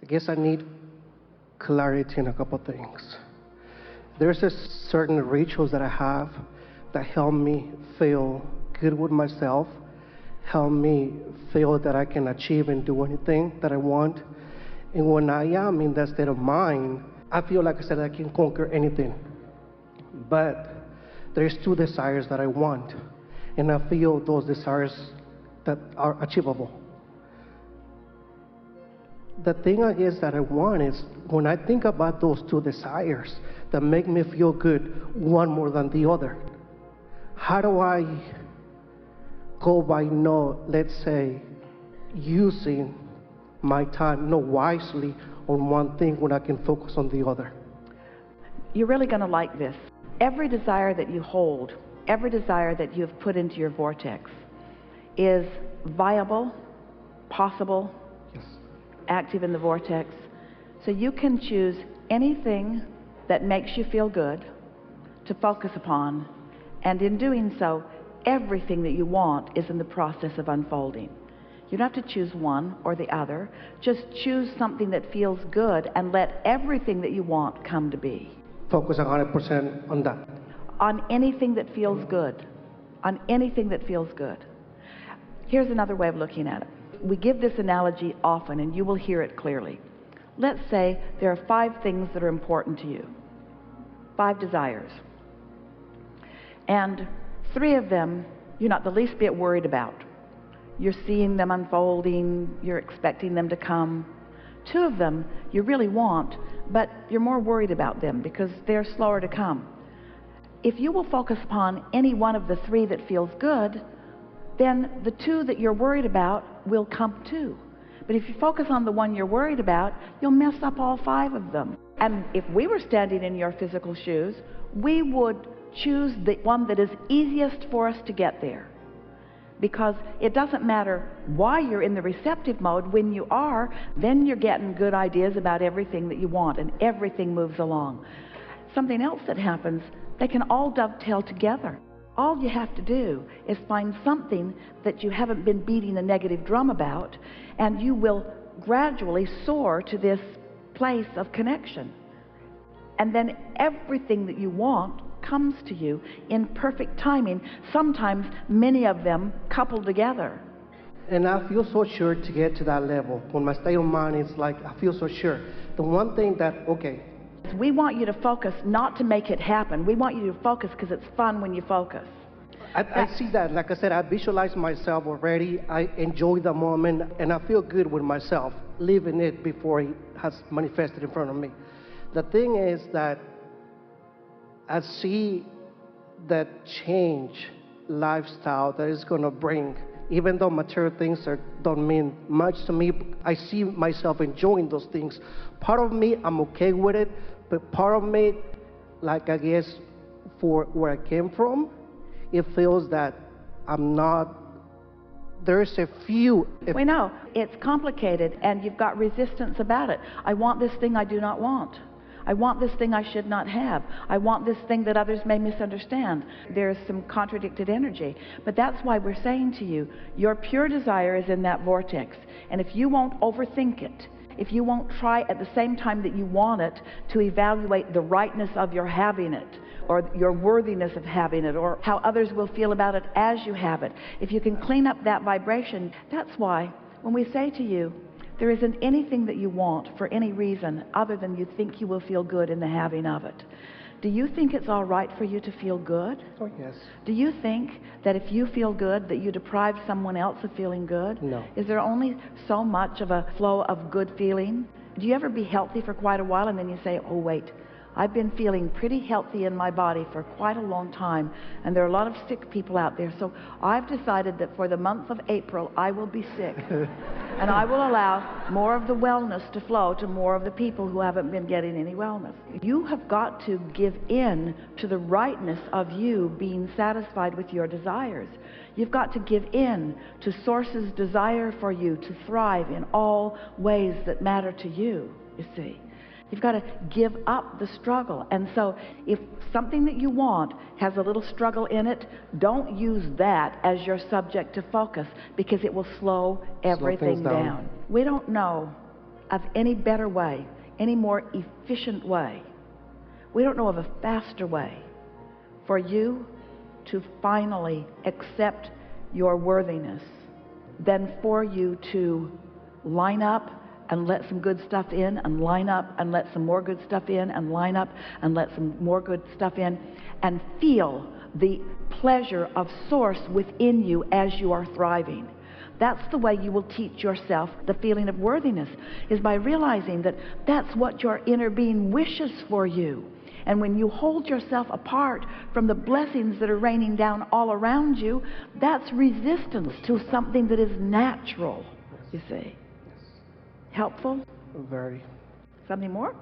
I guess I need clarity in a couple things. There's a certain rituals that I have that help me feel good with myself, help me feel that I can achieve and do anything that I want. And when I am in that state of mind, I feel like I said I can conquer anything. But there's two desires that I want, and I feel those desires that are achievable. The thing I guess that I want is when I think about those two desires that make me feel good, one more than the other, how do I go by let's say, using my time wisely on one thing when I can focus on the other? You're really going to like this. Every desire that you hold, every desire that you have put into your vortex is viable, possible, Yes. active in the vortex. So you can choose anything that makes you feel good to focus upon, and in doing so, everything that you want is in the process of unfolding. You don't have to choose one or the other. Just choose something that feels good and let everything that you want come to be. Focus 100% on that. On anything that feels good. On anything that feels good. Here's another way of looking at it. We give this analogy often, and you will hear it clearly. Let's say there are 5 things that are important to you. 5 desires. And 3 of them you're not the least bit worried about. You're seeing them unfolding, you're expecting them to come. 2 of them you really want, but you're more worried about them because they're slower to come. If you will focus upon any one of the 3 that feels good, then the 2 that you're worried about will come too. But if you focus on the one you're worried about, you'll mess up all 5 of them. And if we were standing in your physical shoes, we would choose the one that is easiest for us to get there. Because it doesn't matter why you're in the receptive mode. When you are, then you're getting good ideas about everything that you want, and everything moves along. Something else that happens, they can all dovetail together. All you have to do is find something that you haven't been beating a negative drum about, and you will gradually soar to this place of connection. And then everything that you want comes to you in perfect timing, sometimes many of them coupled together. And I feel so sure to get to that level. When my state of mind is like, I feel so sure. The one thing that, okay. We want you to focus not to make it happen. We want you to focus because it's fun when you focus. I see that. Like I said, I visualize myself already. I enjoy the moment, and I feel good with myself, living it before it has manifested in front of me. The thing is that I see that change lifestyle that is going to bring, even though material things don't mean much to me, I see myself enjoying those things. Part of me, I'm okay with it, but part of me, like I guess for where I came from, it feels that I'm not, there's a few. We know, it's complicated and you've got resistance about it. I want this thing I do not want. I want this thing I should not have. I want this thing that others may misunderstand. There's some contradicted energy. But that's why we're saying to you, your pure desire is in that vortex. And if you won't overthink it, if you won't try at the same time that you want it to evaluate the rightness of your having it, or your worthiness of having it, or how others will feel about it as you have it, if you can clean up that vibration, that's why when we say to you, there isn't anything that you want for any reason other than you think you will feel good in the having of it. Do you think it's all right for you to feel good? Oh, yes. Do you think that if you feel good that you deprive someone else of feeling good? No. Is there only so much of a flow of good feeling? Do you ever be healthy for quite a while and then you say, oh wait, I've been feeling pretty healthy in my body for quite a long time, and there are a lot of sick people out there, so I've decided that for the month of April I will be sick and I will allow more of the wellness to flow to more of the people who haven't been getting any wellness. You have got to give in to the rightness of you being satisfied with your desires. You've got to give in to Source's desire for you to thrive in all ways that matter to you, you see. You've got to give up the struggle. And so if something that you want has a little struggle in it, don't use that as your subject to focus, because it will slow everything down. We don't know of any better way, any more efficient way. We don't know of a faster way for you to finally accept your worthiness than for you to line up and let some good stuff in, and line up and let some more good stuff in, and line up and let some more good stuff in, and feel the pleasure of source within you as you are thriving. That's the way you will teach yourself the feeling of worthiness, is by realizing that that's what your inner being wishes for you. And when you hold yourself apart from the blessings that are raining down all around you, that's resistance to something that is natural, you see. Helpful? Very. Something more?